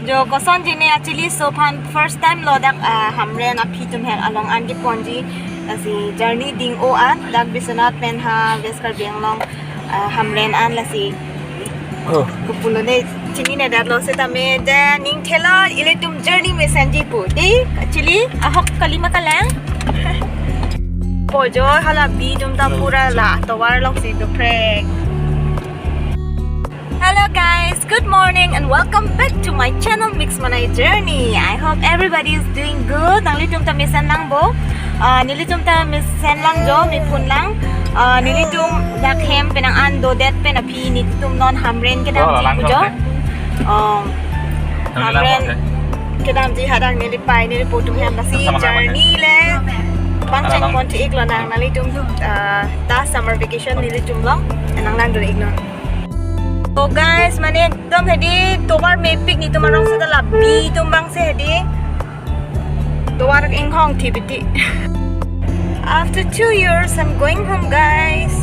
जो कौन जी ने actually so first time lo dak Hamren api tumhen along an ki ponji asi journey ding o an dak Biswanath pen ha West Karbi Anglong Hamren.and la si kupulo ne chini ne dat lo se tame de ning thela ile tum journey me sanji pu de actually ahok kalima kalang pojo hala bi tum ta pura la to war lok si to prek. Hello guys, good morning and welcome back to my channel Mix Manay Journey. I hope everybody is doing good. Nang litum ta misan lang bo. Nilitum ta misan lang jo, mi pun lang. Nilitum dakhem penang ando det pen api nilitum non Hamren kedam ji jo. Hamren kedam ji hadang nilipai nilipotum hem nasi journey le. Bang chen kon ti ik lo nang nalitum ta summer vacation nilitum long nang lang do ik no. So guys, mane tom hedi tomar me pic ni tomar rong sa dala bi tombang se hedi towar inghong tibiti. After 2 years I'm going home guys.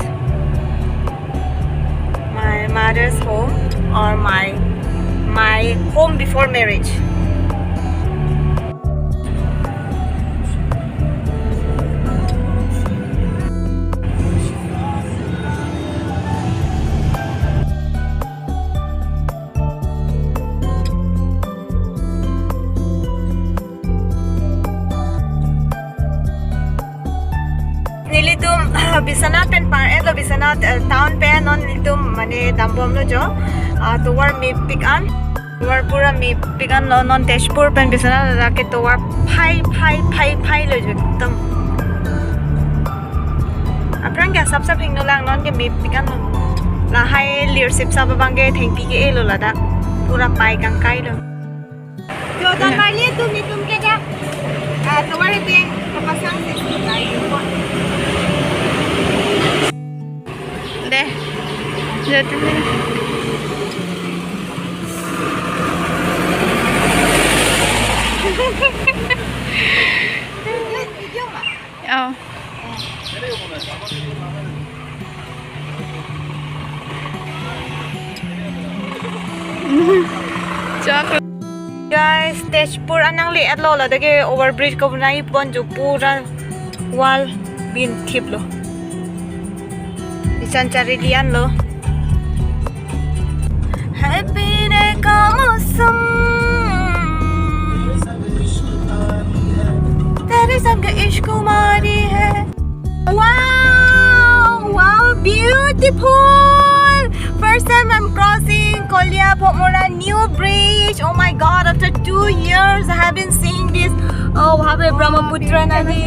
My mother's home or my home before marriage. Biswanath pen par lo Biswanath town pen non litum mane dambom lo jo towar me pick an towar pura me pick an lo non Tezpur pen Biswanath la ke towar phai lo jo tam aprang ga sab hing no lang non ke me pick an la hai leadership sab bang ge theng pi ke lo la da pura pai kang kai lo jo dan mai le tum ni tum ke da towar pe kapasang se lai ko deh jadi oh guys Tezpur anang li at lo la dage overbridge ko nai pon ju pura wall bin thip lo isan cari lian lo happy day ka mausam tere संग इश्क कुमारी है wow beautiful first time I'm crossing Koliabhomora new bridge. Oh my god, after 2 years I haven't seen this. Oh habe Brahmaputra nani.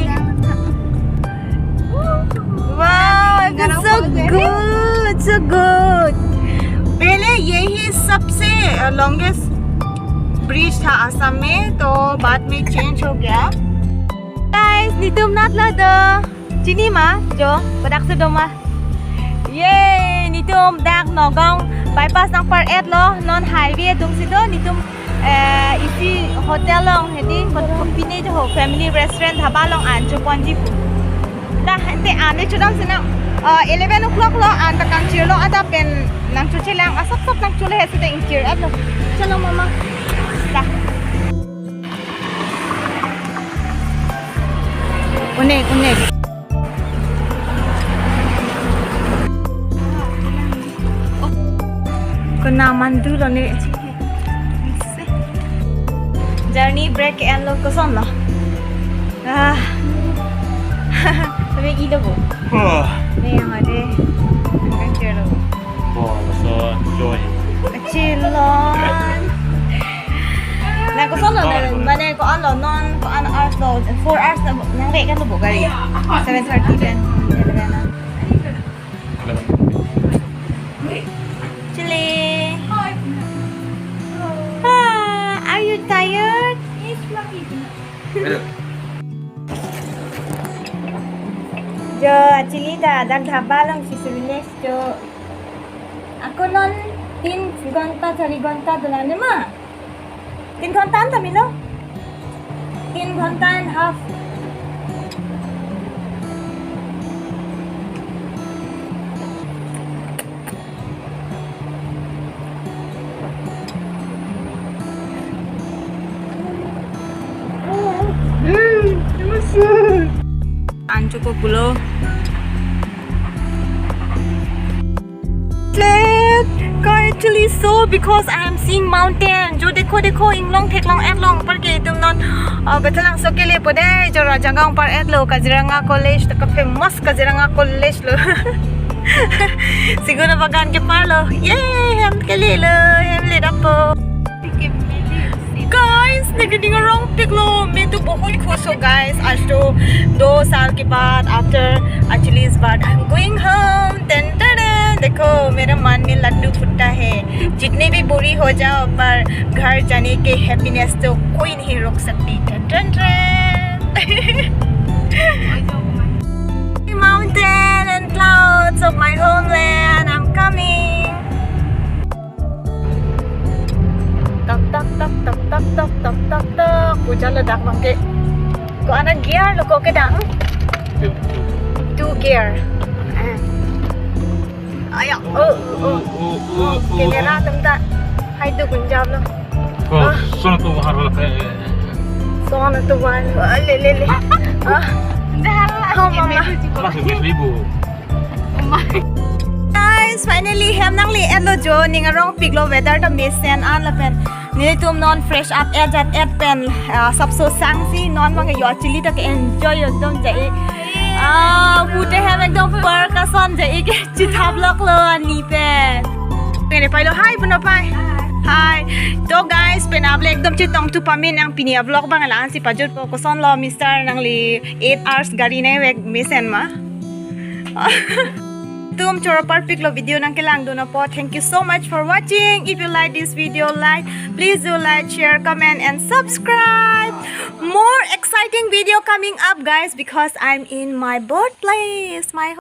Wow, it's so good, so good. पहले यही सबसे longest bridge था असम में, तो बाद में change हो गया. Guys, nitum nat la do. Chini ma, jo, padak sa doma. Yay, nitum dak Nagaon bypass nang par et lo, non highway dung si do nitum isi hotel long hedi, pine jo family restaurant Dhaba long anjo ponji. Dah nanti ane cudang sini 11 o'clock lo anda kancir lo ada pen nang cuci lang asap nang cule hesi te ingkir at lo calo mama dah unik kena mandu lo ni journey break and lo koson lo tapi ilo bo. Nih yang ada kan cero. So joy. Chillon. Nah, kau sono mana kau alo non kau an hours lo 4 hours na nang rek kan lo bo kali. 7:30 dan 11. Chili. Are you tired? Yes, jo Achily dah Dhaba lang si Relax jo ako non 3 घंटा 4 घंटा dolan ma 3 घंटा anta milo 3 घंटा and half Anjo ko gulo. Actually so because I am seeing mountain. Jo dekho Anglong Theklong Anglong par ke tum non betalang so ke le pode jo Nagaon par etlo Kaziranga College ta famous Kaziranga College lo. Siguro bagan ke par lo. Yay ham ke le lo ham le dapo. Guys, निकलने wrong pick लो मैं तो बहुत खुश हूँ guys आज तो 2 साल के बाद after Achily's birth I'm going home ten ten देखो मेरा मन में लड्डू फुटता है जितने भी बुरी हो जाओ पर घर जाने के हैप्पीनेस तो कोई नहीं रोक सकती ten ten ten mountain and clouds of my homeland I'm coming tak hujan ledak bangke kok ada gear lo kok kedang 2 gear ayo kamera tempat hai tu gunjam lo Sono tu bahar wala kaya. sono tu wan le mama Masih 20,000. guys finally hem nang li elo jo ningarong piglo weather ta mesen an la pen ni tum non fresh up at pen sab so sang si non mang yo Achily ta enjoy ekdom jai pute hem ekdom par ka son jai ke chithap lok lo ani pen ne pai lo hi buno pai hi to guys pen able ekdom chitong tu pamin ang pinia vlog bang ala si pajut ko son lo mister nang li 8 hours gari nai wek mesen ma Tum chora par pic lo video nang kelang do na po. Thank you so much for watching. If you like this video, please do like, share, comment, and subscribe. More exciting video coming up, guys, because I'm in my birthplace, my